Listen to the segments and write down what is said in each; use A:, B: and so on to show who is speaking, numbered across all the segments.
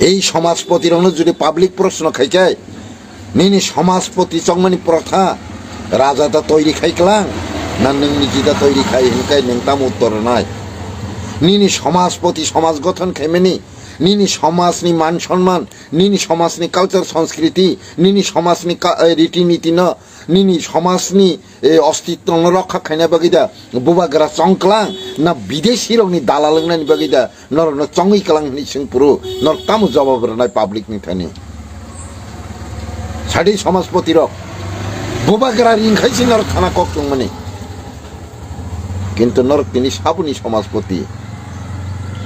A: এই সমাজপতির যদি পাবলিক প্রশ্ন খাইকায় নিনি সমাজপতি চংমানি প্রথা রাজাটা তৈরি খাইকলাং না নों निजिदा তৈরি খাই হিনকাই নोंताम উত্তর নাই নিনি সমাজপতি সমাজ গঠন খাইমেনি নিনি সমাজনি মান সম্মান নিনি সমাজনি কালচার সংস্কৃতি নিনি সমাজনি রীতিনীতি ন নিনি সমাজনি অস্তিত্ব রক্ষা খাইনা বাগিদা বুবাগ্রা চংকলাং না বিদেশি রংনি দালালংনানি বাগিদা নর চংই কলাং नि सिंपुरु नर तामु जवाब रनाय पाब्लिक नि थानि साडी समाजपति रक बुबाग्रा रिंखाइसि नर थाना कक दंमानि किन्तु नर तिनि साबुनि समाजपति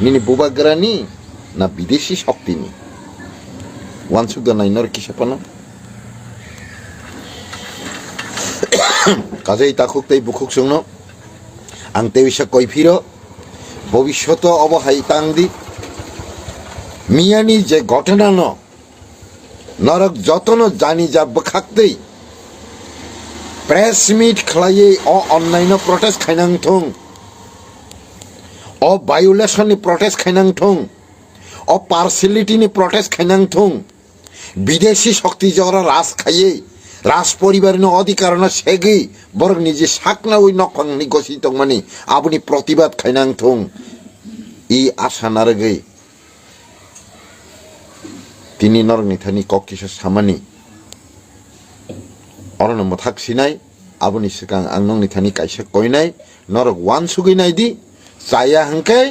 A: निनि बुबाग्रानि ना विदेशी शक्तिनि वानसुक नाय नर किसापानो काजै ताकुक तै बुकुक संनो आं तेविसा कइफिरो भविष्यत अबहाय तांगदि मियानि जे घटना न नरक जतन जानी जा बखाक्दै प्रेस मीट खलायै अ अनलाइन प्रोटेस्ट खाइनांथों अ भायोलेशन नि प्रोटेस्ट खाइनांथों अ पार्सिलिटी नि प्रोटेस्ट खाइनांथों विदेशी शक्ति जरा राज खायै राज परिवार न अधिकार न सेगै बरं निजे साकना उइ नखंनि गसि तंमानि आबुनि प्रतिबाद खाइनांथों इ आशा नारगै तिनि नरनि थानि ककिस सामानि अरन मथाक सिनाय आबुनि सिगां आं नंनि थानि काइसा कइनाय नरक वान सुगैनाय दि जाया हंकै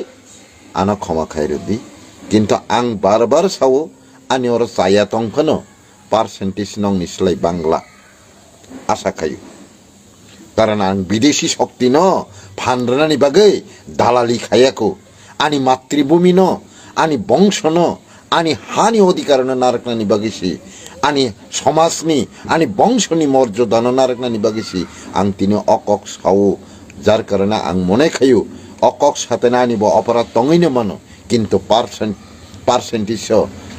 A: आना क्षमा खायरदि किन्तु आं बार बार सावो आनि अर जाया तंफनो पार्सेन्टेज नंनि सिलाय बांला आशा खायो कारण आं विदेशी शक्ति न फानरानि बागै दालाली खायाको आनि मातृभूमि न आनि वंश न आनि हानि अधिकार न नारकनानि बागैसि आनि समाजनि आनि वंशनि मर्यादा न नारकनानि बागैसि आं तिनि अकक सावो जार कारणे आं मने खायो अकक साथे नानि बो अपराध तंगैनो मानो किन्तु पार्सेन्टेज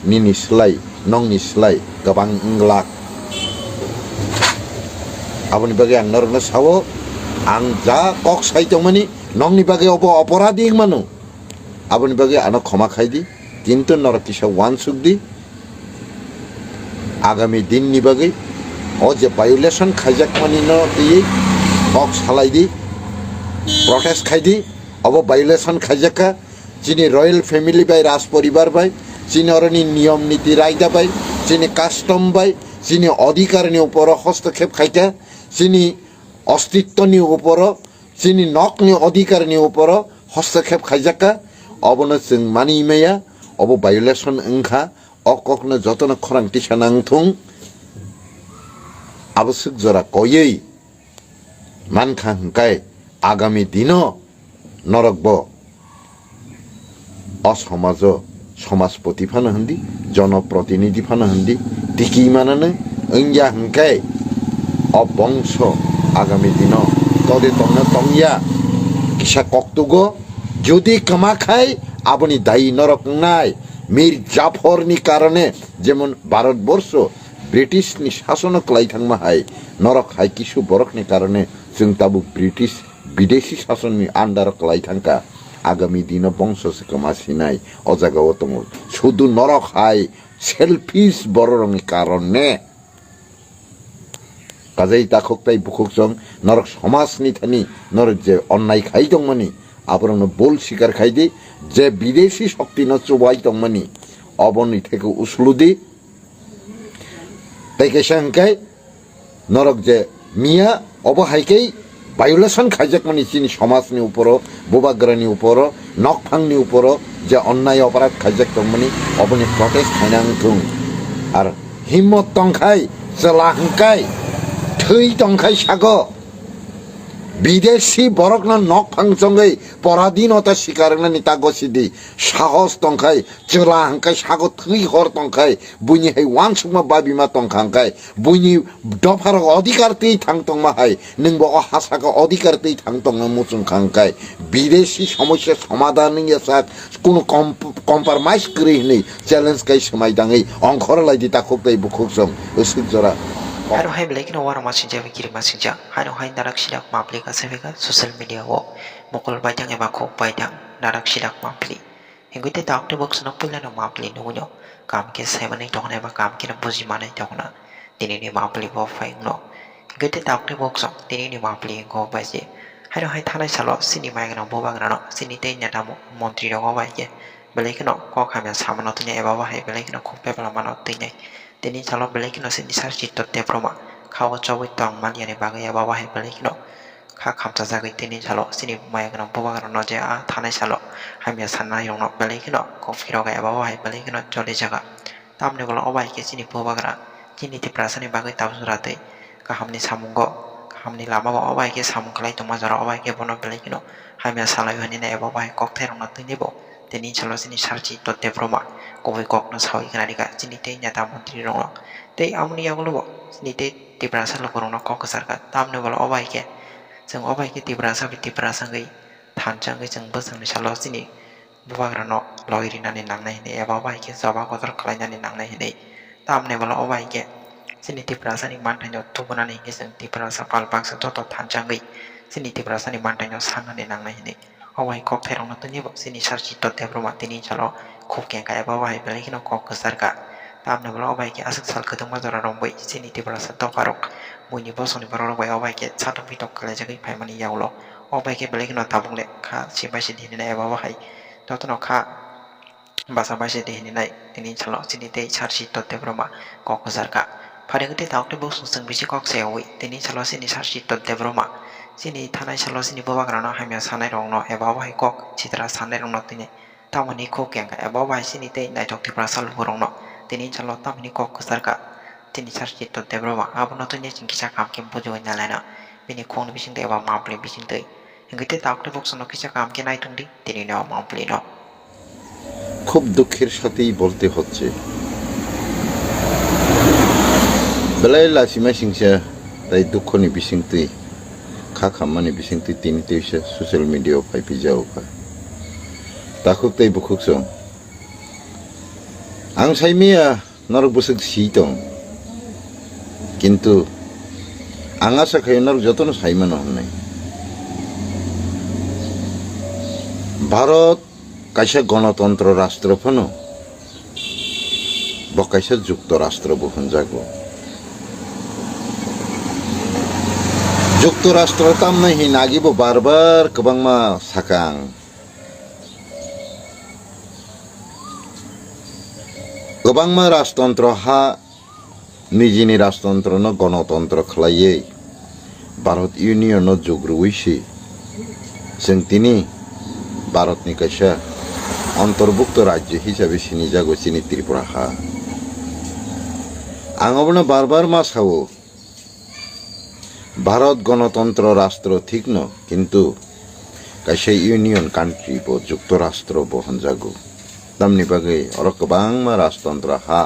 A: निनि सिलाय नंनि सिलाय गोबां लाख आबुनि बागै आं नरनो सावो आं जा कक साइतंमानि नंनि बागै अपराधी मानो आबुनि बागै आनो क्षमा खायदि किन्तु नर किसा वान सुखदि आगामी दिन नि बागै ओ जे भायोलेशन खाइजाक मानि न दियै कक सालायदि प्रोटेस्ट खायदि अब भायोलेशन खाइजाका जिनि रय्याल फैमिली बाय राज परिवार बाय जिनि अरनि नियम नीति रायदा बाय जिनि कास्टम बाय जिनि अधिकारनि उपर हस्तक्षेप खाइका जिनि अस्तित्वनि उपर जिनि नकनि अधिकारनि उपर हस्तक्षेप खाइजाका अबनो जों मानिमाया अब भायोलेशन ओंखा अककनो जतन खरांथि सानांथों आवश्यक जरा कयै मानखा हंखाय आगामी दिन नरकब असमाज समाजपति फानो हंदी जनप्रतिनिधि फानो हंदी तिकी मानानो ओंया हंखाय अबंश आगामी दिन तदे तंनो तंया किसा कक्तुगो जुदि कमाखाय आबुनि दायी नरक नाय मीर जाफरनि कारणे जेमन भारतवर्ष ब्रिटिशनि शासन खालायथांमाहाय नरक हाय किसु बरकनि कारणे जों ताबु ब्रिटिश विदेशी शासननि आन्डार खालायथांका आगामी दिन वंश कमासिनाय अजागाव दङ शुधु नरक हाय सेलफिश बररंनि कारणे काजै दाखकताय बुखकजों नरक समाजनि थानि नरक जे अन्याय खाय दंमानि आबरनो बोल स्वीकार खायदि जे विदेशी शक्ति न चुबाय दंमानि अबनि थेके उसलुदि तैकेसा हंखाय नरक जे मिया अबहायकै भायोलेशन खायजाकमानि जिनि समाजनि उपर बुबाग्रानि उपर नकफांनि उपर जे अन्याय अपराध खायजाक दंमानि अबनि प्रोटेस्ट खायनांथों आर हिम्मत दंखाय जेला हंखाय थै दंखाय सागो विदेशी बरकना नकफांजोंगै पराधीनता स्वीकारनानै तागसिदि साहस दंखाय चला हंखाय सागो थै हर दंखाय बुनि हाय वानसुमा बाबिमा दंखांखाय बुनि दफार अधिकार तै थांतंमाहाय नोंबो हासाका अधिकार तै थांतंना मुचुंखांखाय विदेशी समस्या समाधाननि यासा कोनो कम्प्रोमाइज करिहनै चैलेंज गाय समायदाङै अंखरलायदि ताखुकदै बुखुकजों उसुक जरा
B: Hano hai blake no war masinja mikir masinja hano hai narak silak mapli ka sevega social media wo mukul bajang ema ko bajang narak silak mapli Hingga te tak te box nok pula no mapli no nyo kam ke semani to na ba kam ke na buji mane to na tini ni mapli bo fai no hingga te tak te box tini ni mapli go ba je hai no hai thanai salo sini mai no Bubagra no sini te nya ta montri ro go ba je belai ke no Kok Hamya Sanairok to nya e ba ba hai belai ke no khop pe pala mano te nya tini salo belai ke no sini sar Chitta Debbarma kha chawi tong man ya ne ba ga ya ba ba hai belai ke no kha Chitta tini salo sini mai ke no Bubagra no je a thanai salo Hamya Sanairok no belai ke no kok phiro ga ba ba hai belai ke no Jolijakha tamne bolo obai ke sini Bubagra sini ti prasani bagai tabsurate kahamni samungo kahamni lama ba obai ke samung kalai to majara obai ke bono belai ke no Hamya Sanairok hani ne ba bai kok therong na tini bo tini chalo sini sarchi to Debbarma koi kok no sawi kana dika sini te nya ta montri rong no te amni yagulo bo sini te ti prasa lo korong no kok sarka tamne bolo obai ke जों अबाइके तिब्रासाङै थानजाङै जों बोसोंनि साल' सिनि Bubagra no loirinani nangnai hini eba अबाइके जबा गदर खालायनानै नांनाय hini तामनेबल अबाइके सिनि तिब्रासानि मानथाइनो तुबनानै हिनि जों तिब्रासा पालबाक्सा तत थानजाङै सिनि तिब्रासानि मानथाइनो सांनानै नांनाय hini अबाइ कक थेरावनो तुनिबो सिनि सारचि तो Debbarma तिनि साल' खुबकेंका एबा अबाइ बेलाइखिनो कक गोसारका तामनेबल अबाइके आसक साल खोदों माजरा रंबै सिनि तिब्रासा तफारक मुनि बसनि बररबाय अबाइके साथो पिटक खालायजागै फाइमानि यावल' अबाइके बेलाइखिनो ताबुंले खा सिबाइसे दिहिनाय एबा बाहाय ततनो खा बासा बाइसे दिहिनाय तिनि साल' सिनि ते सारचि तो Debbarma कक गोसारका फारिगते दाउते बसुं जों बिसि कक सेवै तिनि साल' सिनि सारचि तो Debbarma सिनि थानाय साल' सिनि Bubagra no Hamya Sanairok no एबा बाहाय कक Chitta Sanairok no तिनि तामनि खुबकेंका एबा बाहाय सिनि ते नाइथक तिब्रासा लुबरं no तिनि साल' तामनि कक गोसारका तिनि सारचि तो Debbarma abono तुनि चिंकिसा काम के बुजुय नालायना बिनि खोंनि बिसिंते एबा मामप्ले बिसिंते हिंगते दाउते बक्स no किसा काम के नाइथुंदि तिनि no मामप्ले no
A: খুব দুঃখের সাথেই বলতে হচ্ছে বেলায় লাসিমা সিংসা তাই দুঃখনি বিসিংতি খা খাম্মানি বিসিংতি তিনি তেইসা সোশ্যাল মিডিয়াও ফাইপি যাওকা তাকুক তাই বুকুকসং आं साइमिया नरक बसक सी दं किन्तु आं आसा खायो नरक जतन साइमान हनाय भारत कायसा गणतंत्र राष्ट्र फनो बकायसा जुक्तराष्ट्र बहनजागो जुक्तराष्ट्र तामना हि नागिबो बार बार गोबांमा साकां गोबांमा राजतंत्र हा निजिनि राजतंत्र न गणतंत्र खालायै भारत यूनियन न जुग्रुवैसि जों तिनि भारतनि कायसा अंतर्भुक्त राज्य हिसाबै सिनिजागो सिनि त्रिपुरा हा आङाबनो बार बार मा सावो भारत गणतंत्र राष्ट्र ठीक न किन्तु कायसा यूनियन कान्ट्रि बो जुक्तराष्ट्र बहनजागो तामनि बागै अर गोबांमा राजतंत्र हा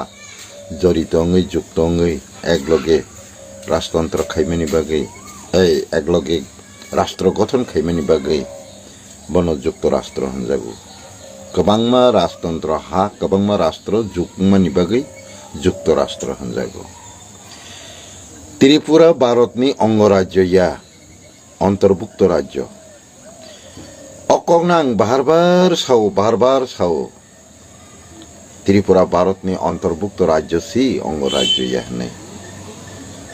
A: जरितङै जुक्तङै एकलगे राजतंत्र खायमानि बागै एकलगे राष्ट्र गठन खायमानि बागै बनो जुक्तराष्ट्र होनजागो गोबांमा राजतंत्र हा गोबांमा राष्ट्र जुगमानि बागै जुक्तराष्ट्र होनजागो त्रिपुरा भारतनि अंगराज्य या अंतर्भुक्त राज्य अकगना आं बार बार सावो त्रिपुरा भारतनि अंतर्भुक्त राज्य सी अंगराज्य या होननाय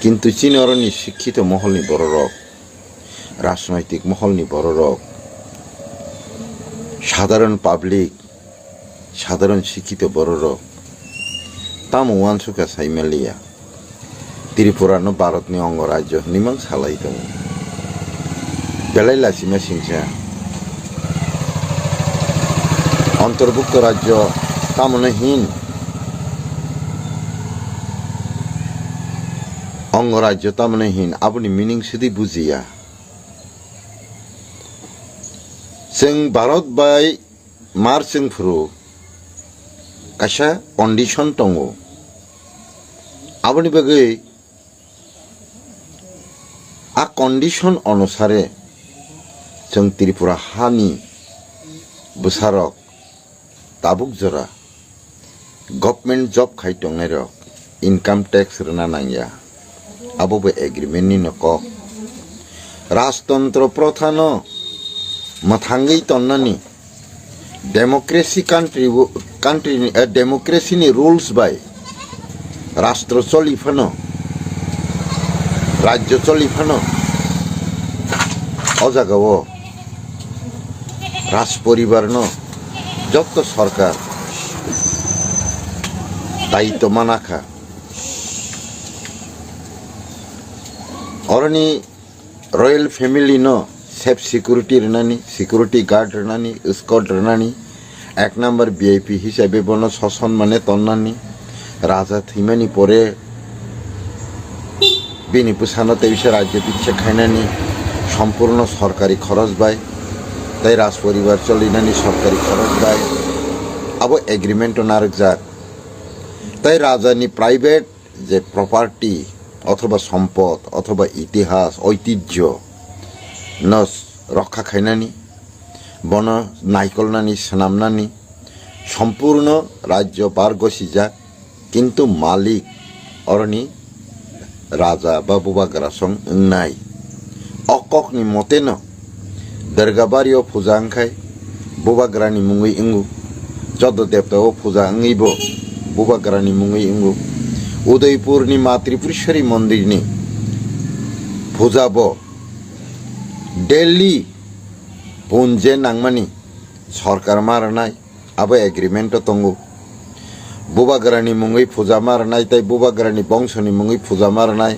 A: किन्तु चिनरनि शिक्षित महलनि बररक राजनैतिक महलनि बररक साधारण पाब्लिक साधारण शिक्षित बररक ताम वानसुका साइमालिया त्रिपुरा न भारतनि अंगराज्य निमां सालाय दं बेलाय लासिमा सिंसा अंतर्भुक्त राज्य तामनहीन अंगराज्य तामनहीन आबुनि मिनिं सिदि बुजिया जों भारत बाय मार जोंफोरो कायसा कन्डिशन दङ आबुनि बागै आ कन्डिशन अनुसारे जों त्रिपुरा हानि बुसारक ताबुक जरा गभर्नमेंट जब खायटंनाय रक इनकाम टैक्स रना नांया आबोबो एग्रीमेंट नि नक राजतंत्र प्रथा न मथांगै तन्नानि डेमोक्रेसी कान्ट्री डेमोक्रेसीनि रुल्स बाय राष्ट्र चलिफानो राज्य चलिफानो अजागाव राज परिवारनो जत सरकार दायित्व मानाखा अरनी रॉयल फैमिली नो सेफ सिक्योरिटी रनानी सिक्योरिटी गार्ड रनानी स्कॉट रनानी एक नंबर वीआईपी हिसाबे बनो ससन माने तन्नानी राजा थैमानी परे बिनि पुसानो तेइसे राज्य पिछे खाइनानी सम्पूर्ण सरकारी खरच बाय ताई राज परिवार चलिनानी सरकारी खरच बाय अब एग्रीमेंट नारक जाक ताई राजानी प्राइवेट जे प्रपार्टी अथवा सम्पद अथवा इतिहास ऐतिह्य न रक्षा खाइनानी बन नाइकलनानी सनामनानी सम्पूर्ण राज्य बार गसिजाक किन्तु मालिक अरनी राजा बा बुबाग्रा सं नाय अककनि मते न दरगाबारियाव फुजा अंखाय बुबाग्रानि मुङै इंगु चौदह देवताओ फुजा अंगैबो बुबाग्रानि मुङै इंगु उदयपुरनि मातृपुरेश्वरी मन्दिरनि फुजाबो दिल्ली पुंजे नांगमानि सरकार मारनाय अब एग्रीमेंट तंगु बुबाग्रानि मुङै फुजा मारनाय ताई बुबाग्रानि बंशनि मुङै फुजा मारनाय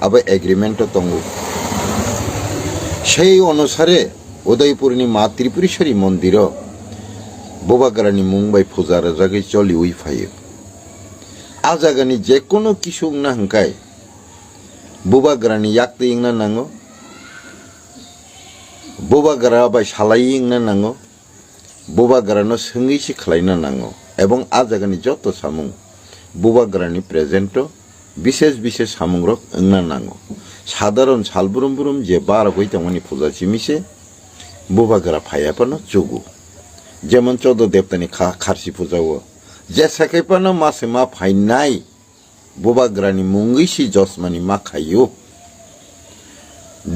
A: अब एग्रीमेंट तंगु सेई अनुसारे उदयपुरनि मातृपुरेश्वरी मंदिर बुबाग्रानि मुं बाय फुजा रजागै चलि उइफायो आ जागानि जेकुनु किसु ना हंखाय बुबाग्रानि याक्ति इंना नांगो बुबाग्रा बाय सालाय इंना नांगो बुबाग्रानो सोंगैसि खालायना नांगो एवं आ जागानि जत सामुं बुबाग्रानि प्रेजेंट विशेष विशेष सामुं रक इंना नांगो साधारण सालबुरुम बुरुम जे बार गइतांगनि फुजा सिमिसे बुबाग्रा फायापानो जुगु जेमन चौदह देवतानि खारसि फुजावो जेसाखैपानो मासे मा फाइनाय बुबाग्रानि मुंगैसि जसमानि मा खायो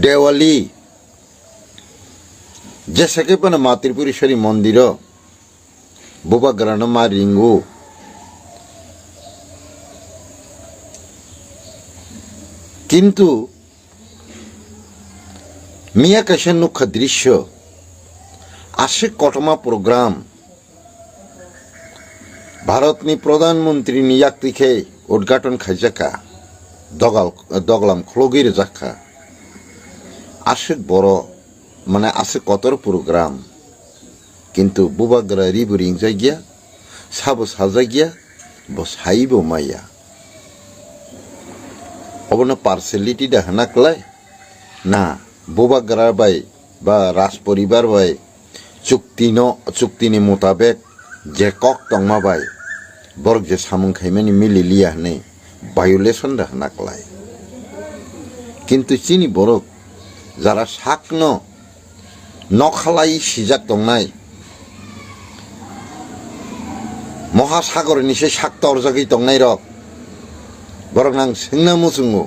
A: देवाली जेसाखैपानो मातृपुरेश्वरी मंदिर बुबाग्रानो मा रिंगु किन्तु मिया कैसे नुखा दृश्य आशे कटमा प्रोग्राम भारतनि प्रधानमंत्री नि याक्तिखे उद्घाटन खाइजाखा दगलाम खलगिरजाखा आशे बरो माने आशे कतर प्रोग्राम किन्तु बुबाग्रा रिबुरिं जायगिया साबो साजागिया बसाइबो माया अबनो पार्सलिटी दाहनाकलाय ना बुबाग्रा बाय बा राज परिवार बाय चुक्तिनि मुताबिक जे कक तंगमा बाय बरक जे सामुं खाइमानि मिलिलिया हनै वायोलेशन दाहनाकलाय किन्तु चिनि बरक जारा साकनो नखालाई सिजाक दंनाय महासागरनि से साक तरजागै दंनाय रक बरक नां सोंना मुसुङो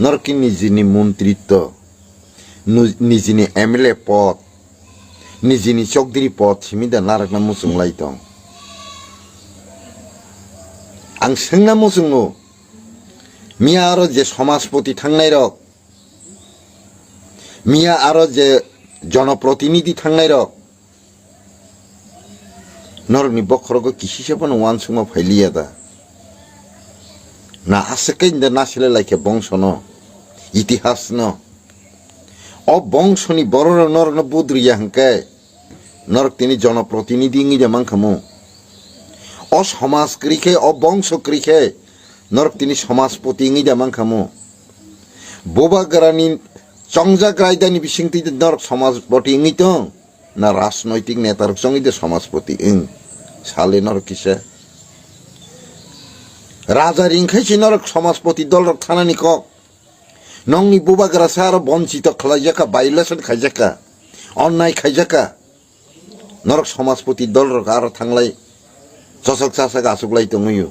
A: नरकी निजिनि मंत्रित्व निजिनि एमएलए पद निजिनि चौधरी पद सिमिदा नारकना मुसुंलाय दं आं सोंना मुसुङो मिया आरो जे समाजपति थांनाय रक मिया आरो जे जनप्रतिनिधि थांनाय रक नरकनि बखरगो किसिसेपन वान सुमा फाइलिया दा ना आसेकेंद नासिले लाइके बंश न इतिहास न अ बंशनि बरर नर न बुद्रिया हंके नरक तिनि जनप्रतिनिधि इंगि जमां खमु अ समाज क्रिखे अ बंश क्रिखे नरक तिनि समाजपति इंगि जमां खमु बुबाग्रानि चंजाक रायदानि बिसिंति नरक समाजपति इंगि तो ना राजनैतिक नेतार संगि समाजपति इंग साले नरक किसे राजा रिंखाइसि नरक समाजपति दल रक थानानि कक नंनि बुबाग्रा सार वंचित खालायजाखा वायोलेशन खाइजाखा अन्याय खाइजाखा नरक समाजपति दल रक आरो थांलाय चसक चासक आसुकलाय दङयो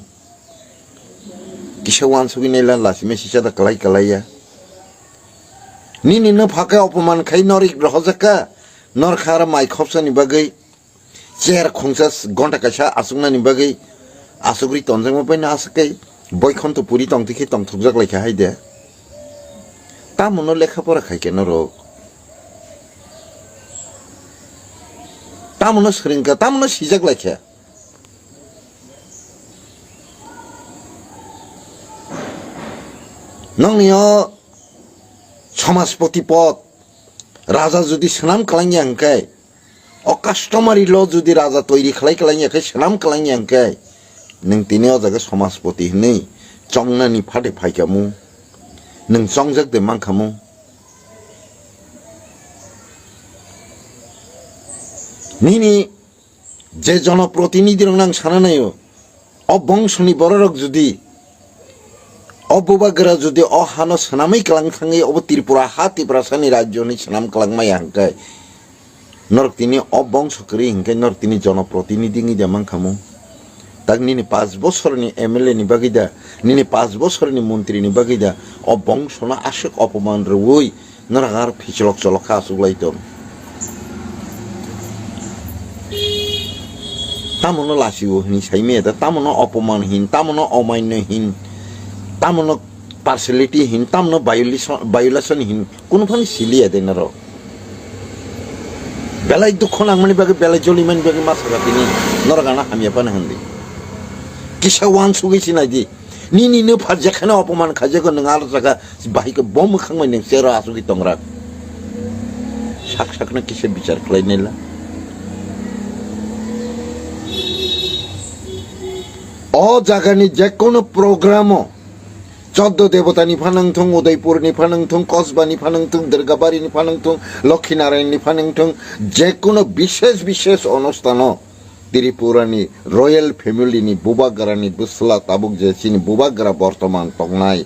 A: किसे वान सुगिनायला लासिमे सिसा कलाय कलाया निनि न फाका अपमान खाइ नरिक रहजाखा नर खारा माइ खपसानि बागै chair khongsa gonta kaisa asungna ni bagai asugri tonjang mo paina asakai boykhon to puri tong tikhi tong thukjak laika haide tamono lekha pora khai keno ro tamono sringka tamono sijak laika nongniyo সমাজপতি পদ রাজা যদি সানাম খালাঙ্গি আঙ্কাই অকাস্টমারি ল যদি রাজা তৈরি খালাঙ্গি আঙ্কাই সানাম খালাঙ্গি আঙ্কাই নং তিনি অজাগে সমাজপতি হनै চংনানি ফাটে ফাইকামু নং চংজাক দে মাংখামু নিনি যে জনপ্রতিনিধি রং সানা নাইও অবংশনি বড়রক যদি Bubagra যদি অহানো সানামাই কালাংখাঙ্গি অব ত্রিপুরা হা ত্রিপুরাসানি রাজ্যনি সানাম কালাংমাই হাঙ্কাই নরক তিনি অবংশকরি হিংকাই নরক তিনি জনপ্রতিনিধি জামাং খামু তাক নিনি 5 বছরনি এমএলএ নি বাগিদা নিনি 5 বছরনি মন্ত্রী নি বাগিদা অবংশনা আশক অপমান রই নরগার ফিচলক চলক আসুগলাইতম তামনো লাসিও হিনি সাইমেদা তামনো অপমানহীন তামনো অমান্যহীন তামনো পার্সেলিটিহীন তামনো ভায়োলেশনহীন কোনোখানি সিলিয়া দেন আর বেলায় দুঃখ নাংমানি বাগে বেলায় জলিমানি বাগে মাছা তিনি নরগানা হামিয়া পানা হান্দি কিসা ওয়ান সুগেছি নাই দি নি নো ফার যেখানে অপমান খাজেগো নং আর জায়গা বাহিকে বম খাংমাই নং সেরা আসুগি তংরা সাক সাকনা কিসে বিচার খালাই নিলা অ জায়গানি যে কোনো প্রোগ্রামও 14 দেবতা নিফানাংথং উদয়পুর নিফানাংথং কসবা নিফানাংথং দুর্গাবাড়ি নিফানাংথং লক্ষ্মীনারায়ণ নিফানাংথং যে কোনো বিশেষ অনুষ্ঠান ত্রিপুরানি রয়্যাল ফ্যামিলিনি বুবাগ্রানি বুসলা তাবুক যে চিনি বুবাগ্রা বর্তমান তংনাই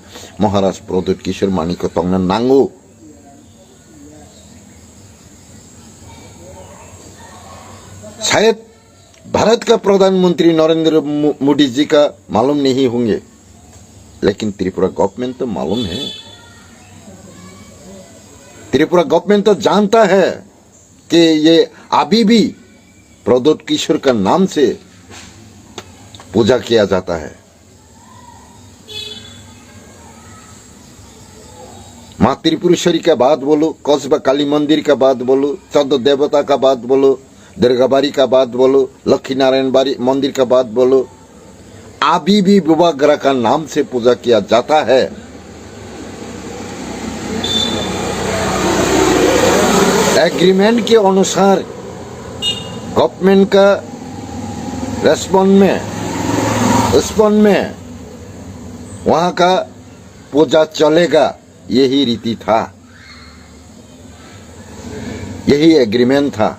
A: মহারাজ প্রদ্যুৎ কিশোর মানিক তংনা নাঙ্গু शायद भारत का प्रधानमंत्री नरेंद्र मोदी जी का मालूम नहीं होंगे लेकिन त्रिपुरा गवर्नमेंट तो मालूम है त्रिपुरा गवर्नमेंट तो जानता है कि ये अभी भी प्रद्युत किशोर का नाम से पूजा किया जाता है माँ त्रिपुरेश्वरी का बात बोलो कस्बा काली मंदिर का बात बोलो 14 देवता का बात बोलो दुर्गाबाड़ी का बात बोलो लक्ष्मी नारायण बाड़ी मंदिर का बात बोलो अभी भी बुबाग्रा का नाम से पूजा किया जाता है एग्रीमेंट के अनुसार गवर्नमेंट का रिस्पॉन्ड में वहां का पूजा चलेगा यही रीति था यही एग्रीमेंट था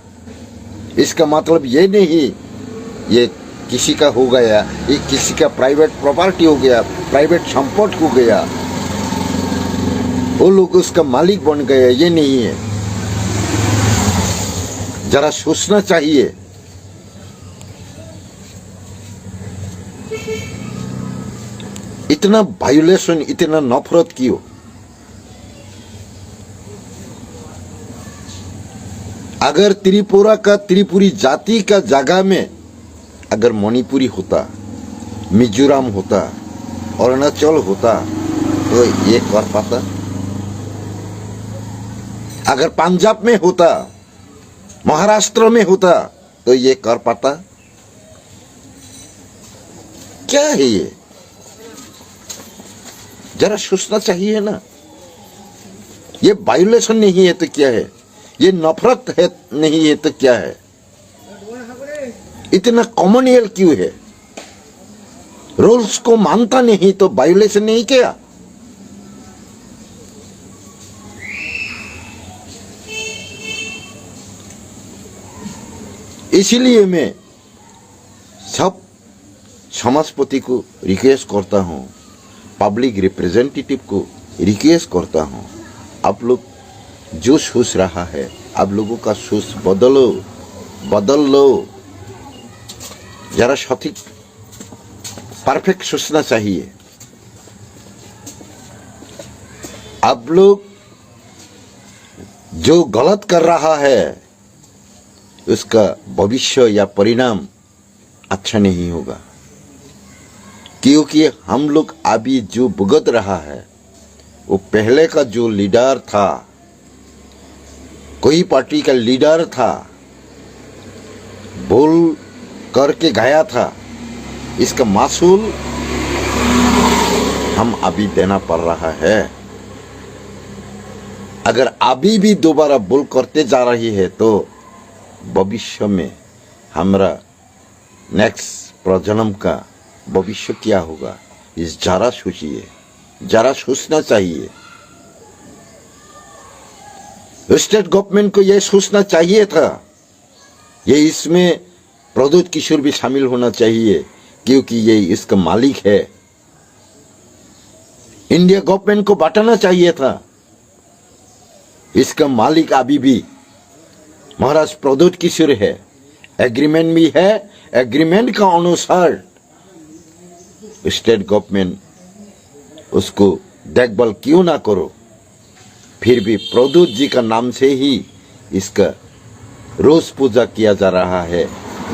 A: इसका मतलब ये नहीं ये किसी का हो गया ये किसी का प्राइवेट प्रॉपर्टी हो गया प्राइवेट संपत्ति हो गया वो लोग उसका मालिक बन गया ये नहीं है जरा सोचना चाहिए इतना वायोलेशन इतना नफरत क्यों अगर त्रिपुरा का त्रिपुरी जाति का जगह में अगर मणिपुरी होता मिजोरम होता अरुणाचल होता तो ये कर पाता अगर पंजाब में होता महाराष्ट्र में होता तो ये कर पाता क्या है ये जरा सोचना चाहिए ना ये वायोलेशन नहीं है तो क्या है ये नफरत है नहीं है तो क्या है इतना कॉमनियल क्यों है रूल्स को मानता नहीं तो वायोलेशन नहीं किया इसीलिए मैं सब समाजपति को रिक्वेस्ट करता हूँ पब्लिक रिप्रेजेंटेटिव को रिक्वेस्ट करता हूँ आप लोग जो सोच रहा है आप लोगों का सोच बदल लो जरा सटीक परफेक्ट सोचना चाहिए आप लोग जो गलत कर रहा है उसका भविष्य या परिणाम अच्छा नहीं होगा, क्योंकि हम लोग अभी जो भुगत रहा है वो पहले का जो लीडर था, कोई पार्टी का लीडर था, भूल करके गया था, इसका मासूल हम अभी देना पड़ रहा है। अगर अभी भी दोबारा भूल करते जा रही है तो भविष्य में हमारा नेक्स्ट प्रजन्म का भविष्य क्या होगा, इस जरा सोचिए, जरा सोचना चाहिए। स्टेट गवर्नमेंट को यह सोचना चाहिए था, ये इसमें प्रद्युत किशोर भी शामिल होना चाहिए, क्योंकि ये इसका मालिक है। इंडिया गवर्नमेंट को बांटना चाहिए था, इसका मालिक अभी भी महाराज प्रद्युत किशोर है। एग्रीमेंट भी है, एग्रीमेंट का अनुसार स्टेट गवर्नमेंट उसको देखभाल क्यों ना करो, फिर भी प्रद्युत जी का नाम से ही इसका रोज पूजा किया जा रहा है,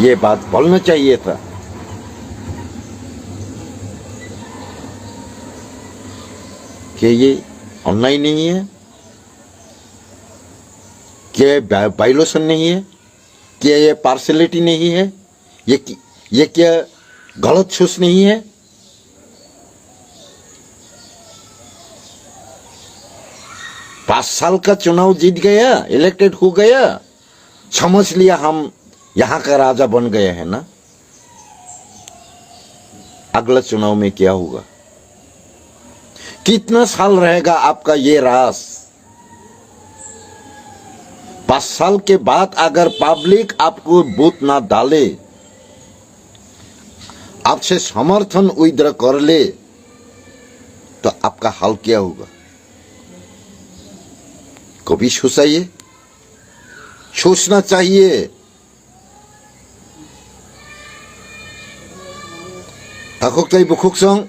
A: ये बात बोलना चाहिए था। कि ये अन्याय नहीं है, क्या वायोलेशन नहीं है, क्या ये पार्शलिटी नहीं है, ये क्या गलत सोच नहीं है। पांच साल का चुनाव जीत गया, इलेक्टेड हो गया, समझ लिया हम यहां का राजा बन गए हैं ना। अगला चुनाव में क्या होगा, कितना साल रहेगा आपका ये राज। 5 साल के बाद अगर पब्लिक आपको वोट ना डाले, आपसे समर्थन विड्रॉ कर ले, तो आपका हाल क्या होगा, कभी सोचिए, सोचना चाहिए। ताकुक तै बुकुक सं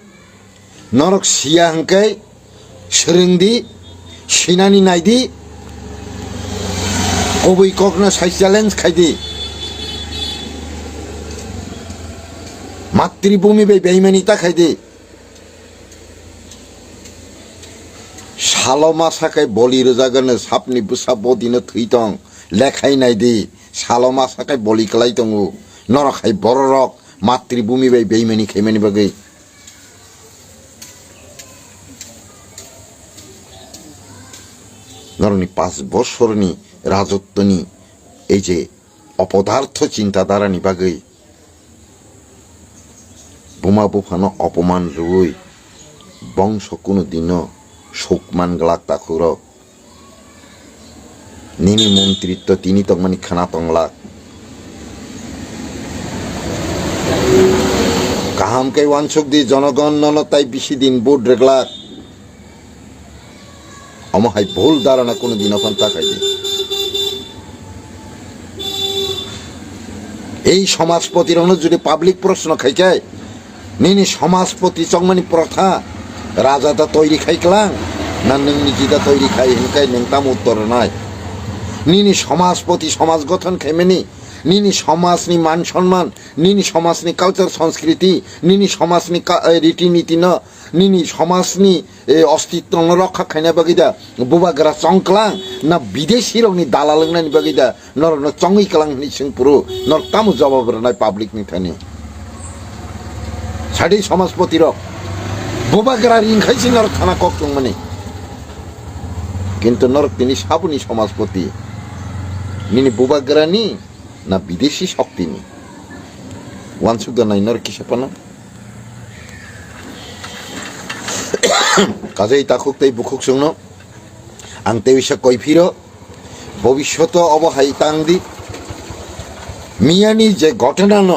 A: नरक सिया हंकै सोलोंदी सिनानि नायदी अबै ककनो साइ चैलेंज खायदी मातृभूमि बे बेईमानिता खायदी सालमा साखाय बलि रोजागोनो सापनि बुसा बदिनो थैतं लेखाय नायदी सालमा साखाय बलि खालाय दङ नरखाय बररक मातृभूमि बे बेईमानि खायमानि बागै नरनि 5 বছরनि राजत्वनि এই যে অপদার্থ চিন্তাধারানি বাগৈ বোমা বোফানো অপমান রুই বংশ কোনোদিনও শোকমান গ্লাক তাকুরক নিনি মন্ত্রিত্ব তিনি তংমানি খানা তংলাক কাহামকে ওয়ানসুক দি জনগণ ননতাই বেশি দিন ভোট রেগলাক অমহাই ভুল ধারণা কোনোদিন ওখান তাকাই দি এই সমাজপতির অনুযায়ী পাবলিক প্রশ্ন খাইকায় নিনি সমাজপতি চংমানি প্রথা রাজাটা তৈরি খাইকলাং না নोंनि जिदा তৈরি খাই হিংকাই नोंताम उत्तर নাই নিনি সমাজপতি সমাজ গঠন খাইমেনি নিনি সমাজनि मान सम्मान निनी समाजनि कल्चर संस्कृति निनी समाजनि रीतिनीति न निनी समाजनि अस्तित्व न रक्षा खाइना बगिदा बुबाग्रा चंक्लां ना विदेशी रंगनि दाला लोंनानि बगिदा नर न चंगै कलां नि सिंपुरु नर तामु जवाब रनाय पब्लिक नि थानि साडि समाजपति र बुबाग्रा रिंखाइसि नर थाना कक दंमोन किन्तु नर तिनि साबुनि समाजपति निनी बुबाग्रानि ना विदेशी शक्ति नहीं वांसुक नाई नर किसापना काजे ताकुक तै बुकुक संनो आं तेविसा कइफिरो भविष्यत अबहाय तांदी मियानी जे घटना न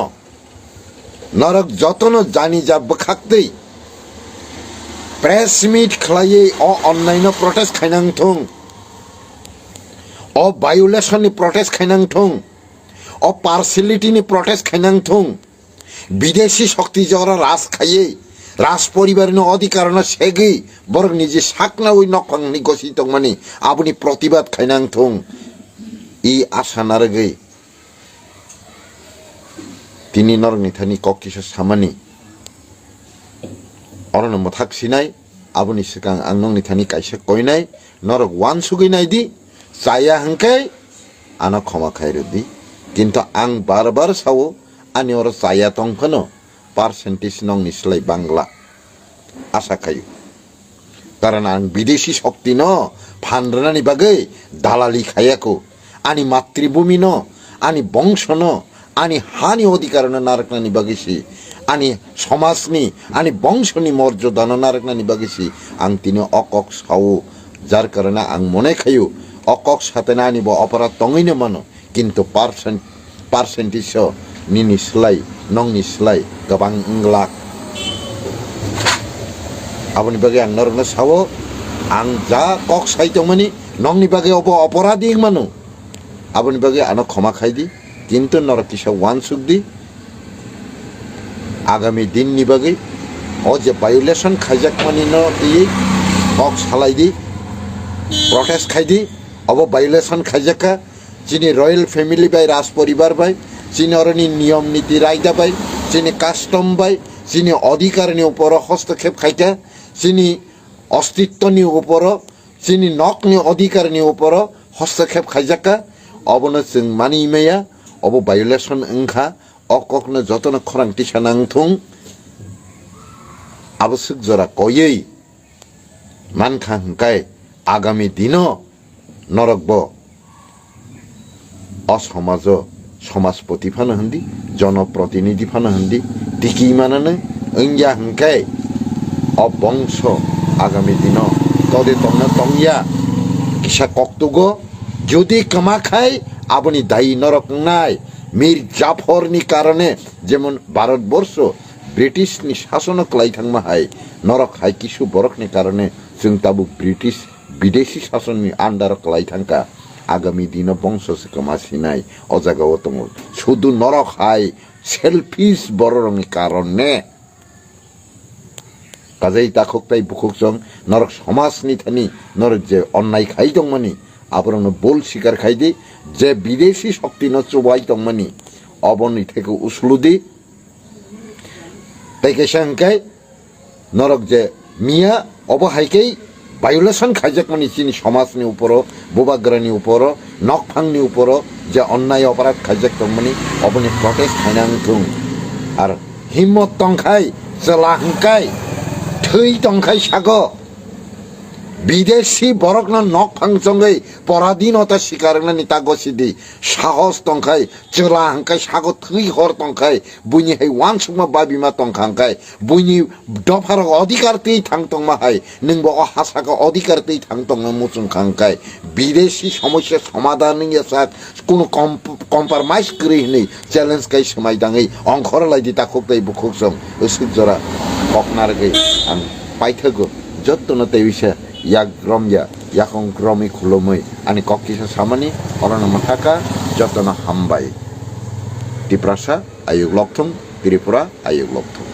A: नरक जतन जानी जा बखाक्तै प्रेस मीट खलायै अ अनलाइन प्रोटेस्ट खाइनांथों अ वायोलेशन नि प्रोटेस्ट खाइनांथों और पार्सिलिटी ने प्रोटेस्ट खाइनांथों विदेशी शक्ति जरा राज खाइए राज परिवार ने अधिकार न सेगे बरं निजे साकना वही नखंगनि गसित माने आबुनि प्रतिबाद खाइनांथों ई आशा नारगै তিনি নরক নিথানি কক কিসা সামানি অরণ মথাক সিনাই আবনি সিকাং আং নং নিথানি কাইসা কইনাই নরক ওয়ান সুগিনাই দি চাইয়া হাঙ্কাই আনা ক্ষমা খাইরে দি কিন্তু আং বারবার সাও আনি ওর চাইয়া তংফানো পার্সেন্টেজ নং নিসলাই বাংলা আশা খাইও কারণ আং বিদেশি শক্তি ন ফান্ডরানি বাগে দালালি খাইয়াকো আনি মাতৃভূমি ন আনি বংশ ন আনি হানি অধিকার নারকনানি বাগিসি আনি সমাজনি আনি বংশনি মর্যাদা নারকনানি বাগিসি আং তিনি অকক সাও যার কারণে আং মনে খাইও অকক সাথে না আনিব অপরাধ তঙইনে মানো কিন্তু পার্সেন্টেজ নি নিসলাই নং নিসলাই গোबां লাখ আবনি বাগে আং নরকনা সাও আং যা কক সাইতমানি নংনি বাগে অপরাধী মানো আবনি বাগে আনো ক্ষমা খাই দি কিন্তু নরক কিসা ওয়ান সুখ দি আগামী দিন নি বাগে ও যে ভায়োলেশন খাইজাক মানি ন দিয়ে কক সালাই দি প্রটেস্ট খাই দি অব ভায়োলেশন খাইজাকা চিনি রয়্যাল ফ্যামিলি বাই রাজ পরিবার বাই চিনি অরনি নিয়ম নীতি রায়দা বাই চিনি কাস্টম বাই চিনি অধিকারনি উপর হস্তক্ষেপ খাইকা চিনি অস্তিত্বনি উপর চিনি নকনি অধিকারনি উপর হস্তক্ষেপ খাইজাকা অবনো जों মানি মেয়া অব ভায়োলেশন ওংখা অককনো যতন খরাংটি সানাংথুং আবশ্যক জরা কয়েই মানখা হংকাই আগামী দিন নরকব অসমাজ সমাজপতি ফানো হন্দি জনপ্রতিনিধি ফানো হন্দি টিকি মানানো ওইয়া হংকাই অবংশ আগামী দিন তদে তংনা তংয়া কিসা কক্তগ যদি কামা খাই আপনি দায়ী নরক নাই মীর জাফরনি কারণে যেমন ভারতবর্ষ ব্রিটিশনি শাসন ক্লাই থাকমা হাই নরক হাই কিছু বরকনি কারণে जों তাবু ব্রিটিশ বিদেশি শাসননি আন্ডার ক্লাই থাকা আগামী দিন বংশ কামাসিনাই অজাগাও দङ শুধু নরক হাই সেলফিশ বড়রংনি কারণে কাজেই তাখকটাই বুকুকজং নরক সমাজনি থানি নরক যে অন্যায় খাই দংমানি আবরণ বোল শিকার খাই দি যে বিদেশি শক্তি ন চুবাই দংমানি অবনি থেকে উসলুদি তাইকে সংখ্যাই নরক যে মিয়া অবহাইকেই ভায়োলেশন খাইজাক মানি চিনি সমাজনি উপর বুবাগ্রানি উপর নকফাংনি উপর যে অন্যায় অপরাধ খাইজাক দংমানি অবনি প্রটেস্ট খাইনাংথুং আর হিম্মত তংখাই চেলা হাংকাই থৈ তংখাই সাগ বিদেশি বরকনা নকফাং সঙ্গে পরাধীনতা শিকার নিতা গসিদি সাহস তংখাই চেলা হাংকাই সাগ থৈ হর তংখাই বুইনি হাই ওয়ান সুকমা বাবিমা তংখাংখাই বুইনি দফার অধিকার তেই থাং তংমা হাই নংবো হাসাকা অধিকার তেই থাং তং মুচুং খাংখাই বিদেশি সমস্যা সমাধান সাক কোনো কম্প্রমাইজ করি নেই চ্যালেঞ্জ কাই সমাই দাঙै অংখর লাইদি তাখকটাই বুকুকসং সুজরা ককনারগে আं পাইথগো যত্ন তেইসা yak gromya yakong gromi khulomoi ani kokisa samani orana mataka jotona hambai tiprasa ayug lokthung tripura ayug lokthung